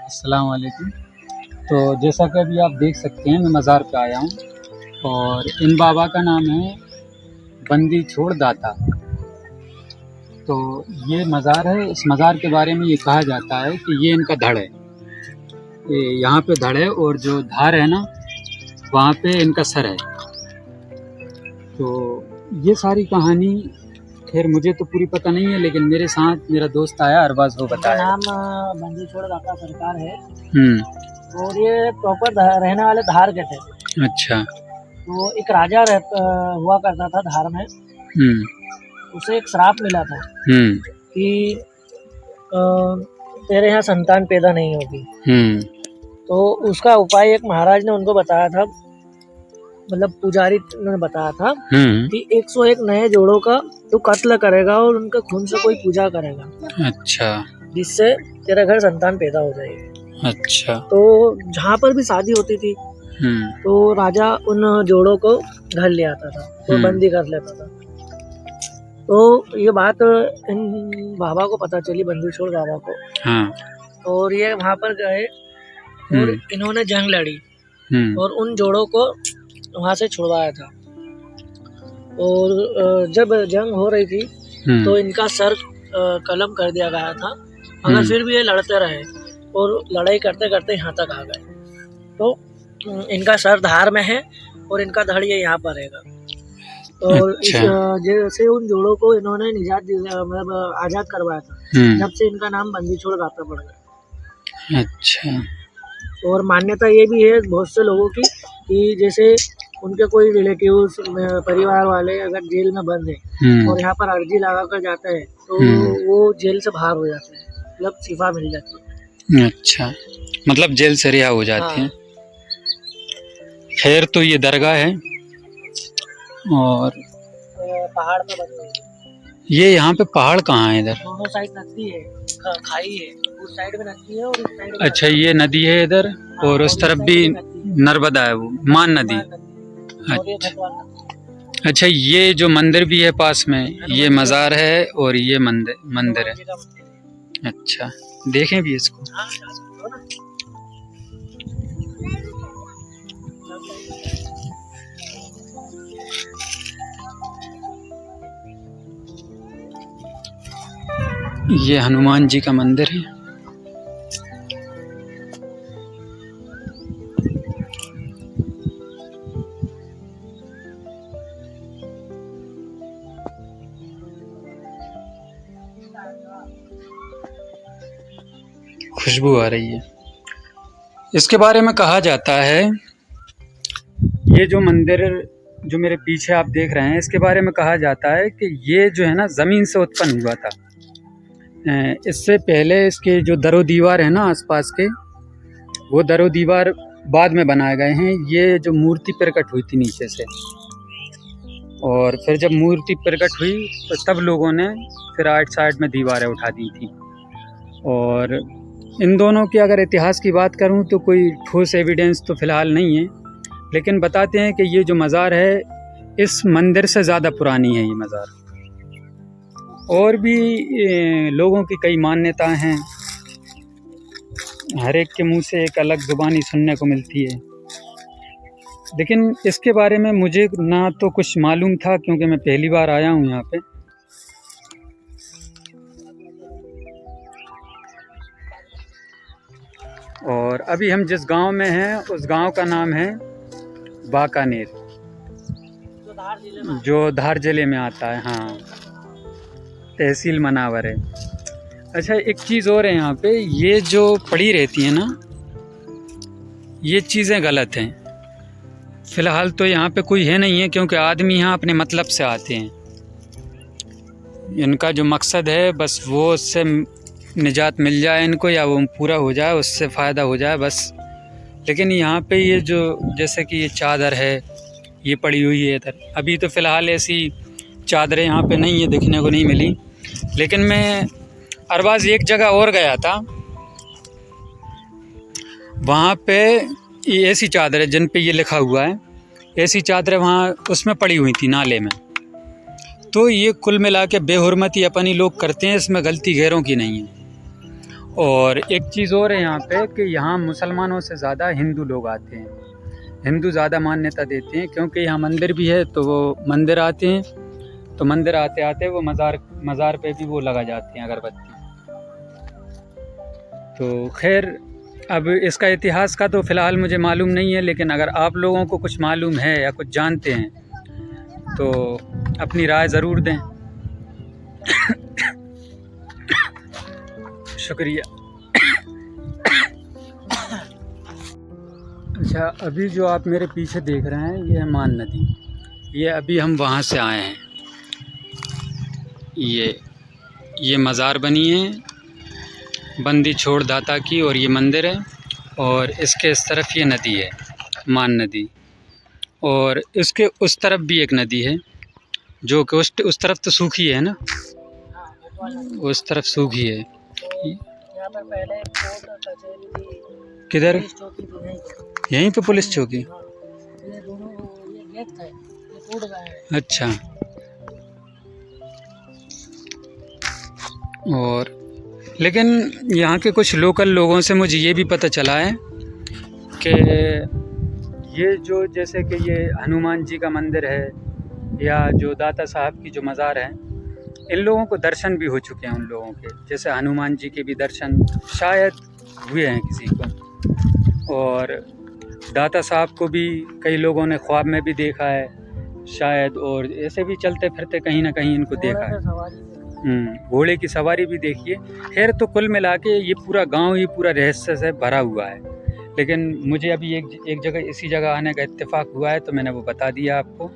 अस्सलाम वालेकुम। तो जैसा कि अभी आप देख सकते हैं मैं मज़ार पे आया हूँ और इन बाबा का नाम है बंदी छोड़ दाता। तो ये मज़ार है, इस मज़ार के बारे में ये कहा जाता है कि ये इनका धड़ है। ये यहाँ पे धड़ है और जो धार है ना वहाँ पे इनका सर है। तो ये सारी कहानी खैर मुझे तो पूरी पता नहीं है, लेकिन मेरे साथ मेरा दोस्त आया अरबाज, वो बताया। नाम बंदी छोड़ दाता सरकार है और ये प्रॉपर रहने वाले धार के थे। अच्छा। तो एक राजा हुआ करता था धार में। उसे एक श्राप मिला था कि तेरे यहाँ संतान पैदा नहीं होगी। तो उसका उपाय एक महाराज ने उनको बताया था, मतलब पुजारी ने बताया था कि 101 नए जोड़ों का तू कत्ल करेगा और उनके खून से कोई पूजा करेगा। अच्छा। जिससे तेरा घर संतान पैदा हो जाएगी। अच्छा। तो जहाँ पर भी शादी होती थी तो राजा उन जोड़ों को घर ले आता था और बंदी कर लेता था। तो ये बात इन बाबा को पता चली, बंदी छोड़ बाबा को। और ये वहाँ पर गए और इन्होंने जंग लड़ी और उन जोड़ों को वहाँ से छुड़वाया था। और जब जंग हो रही थी तो इनका सर कलम कर दिया गया था, मगर फिर भी ये लड़ते रहे और लड़ाई करते करते यहाँ तक आ गए। तो इनका सर धार में है और इनका धड़ ये यहाँ पर रहेगा। और जैसे उन जोड़ों को इन्होंने निजात मतलब आजाद करवाया था, जब से इनका नाम बंदी छोड़ दाता पड़ गया। अच्छा। और मान्यता ये भी है बहुत से लोगों की कि जैसे उनके कोई रिलेटिव्स परिवार वाले अगर जेल में बंद है और यहाँ पर अर्जी लगा कर जाते हैं तो वो जेल से बाहर हो जाते हैं, मतलब शिफा मिल जाती है। अच्छा, मतलब जेल से रिहा हो जाते हैं। खैर तो ये दरगाह है और पहाड़ पे बनी हुई है। ये यहाँ पे पहाड़ कहाँ है? इधर दोनों साइड नदी है, खाई है, उस साइड में नदी है और इस साइड में। अच्छा, ये नदी है इधर और उस तरफ भी नर्मदा है, वो मान नदी। अच्छा, ये जो मंदिर भी है पास में, ये मज़ार है और ये मंदिर है। अच्छा, देखें भी इसको। ये हनुमान जी का मंदिर है। खुशबू आ रही है। इसके बारे में कहा जाता है, ये जो मंदिर जो मेरे पीछे आप देख रहे हैं, इसके बारे में कहा जाता है कि ये जो है ना ज़मीन से उत्पन्न हुआ था। इससे पहले इसके जो दरो दीवार है ना आसपास के, वो दरो दीवार बाद में बनाए गए हैं। ये जो मूर्ति प्रकट हुई थी नीचे से, और फिर जब मूर्ति प्रकट हुई तो तब लोगों ने फिर आइट साइड में दीवारें उठा दी थी। और इन दोनों के अगर इतिहास की बात करूं तो कोई ठोस एविडेंस तो फ़िलहाल नहीं है, लेकिन बताते हैं कि ये जो मज़ार है इस मंदिर से ज़्यादा पुरानी है ये मज़ार। और भी लोगों की कई मान्यताएं हैं, हर एक के मुंह से एक अलग ज़ुबानी सुनने को मिलती है, लेकिन इसके बारे में मुझे ना तो कुछ मालूम था क्योंकि मैं पहली बार आया हूँ यहाँ पे। और अभी हम जिस गांव में हैं उस गांव का नाम है बाकानेर, जो धार जिले में आता है। हाँ, तहसील मनावर है। अच्छा, एक चीज़ और है यहाँ पे, ये जो पड़ी रहती है ना, ये चीज़ें गलत हैं। फ़िलहाल तो यहाँ पे कोई है नहीं है, क्योंकि आदमी यहाँ अपने मतलब से आते हैं। इनका जो मकसद है बस वो उससे निजात मिल जाए इनको, या वो पूरा हो जाए, उससे फ़ायदा हो जाए बस। लेकिन यहाँ पे ये जो जैसे कि ये चादर है ये पड़ी हुई है इधर, अभी तो फ़िलहाल ऐसी चादरें यहाँ पे नहीं है, दिखने को नहीं मिली। लेकिन मैं अरबाज एक जगह और गया था, वहाँ पे ये ऐसी चादरें जिन पे ये लिखा हुआ है, ऐसी चादरें वहाँ उसमें पड़ी हुई थी नाले में। तो ये कुल मिला के बेहुरमती अपनी लोग करते हैं, इसमें गलती गैरों की नहीं है। और एक चीज़ और है यहाँ पे कि यहाँ मुसलमानों से ज़्यादा हिंदू लोग आते हैं। हिंदू ज़्यादा मान्यता देते हैं क्योंकि यहाँ मंदिर भी है, तो वो मंदिर आते हैं, तो मंदिर आते आते वो मज़ार पे भी वो लगा जाते हैं अगरबत्ती। तो खैर अब इसका इतिहास का तो फ़िलहाल मुझे मालूम नहीं है, लेकिन अगर आप लोगों को कुछ मालूम है या कुछ जानते हैं तो अपनी राय ज़रूर दें। शुक्रिया। अच्छा, अभी जो आप मेरे पीछे देख रहे हैं ये है मान नदी। ये अभी हम वहाँ से आए हैं। ये मज़ार बनी है बंदी छोड़ दाता की, और ये मंदिर है, और इसके इस तरफ ये नदी है मान नदी, और इसके उस तरफ भी एक नदी है जो कि उस तरफ तो सूखी है ना, उस तरफ सूखी है। यहाँ पर पहले कोर्ट कचहरी थी, किधर? पुलिस चौकी थी यहीं पर। यहीं पे पुलिस चौकी? हाँ, ये दोनों ये गेट थे, ये टूट गए हैं। अच्छा। और लेकिन यहाँ के कुछ लोकल लोगों से मुझे ये भी पता चला है कि ये जो जैसे कि ये हनुमान जी का मंदिर है या जो दाता साहब की जो मज़ार है, इन लोगों को दर्शन भी हो चुके हैं उन लोगों के। जैसे हनुमान जी के भी दर्शन शायद हुए हैं किसी को, और दाता साहब को भी कई लोगों ने ख्वाब में भी देखा है शायद, और ऐसे भी चलते फिरते कहीं ना कहीं इनको देखा है। घोड़े की सवारी भी देखिए। खैर, तो कुल मिला के ये पूरा गांव ही पूरा रहस्य से भरा हुआ है। लेकिन मुझे अभी एक जगह इसी जगह आने का इत्तेफाक हुआ है, तो मैंने वो बता दिया आपको।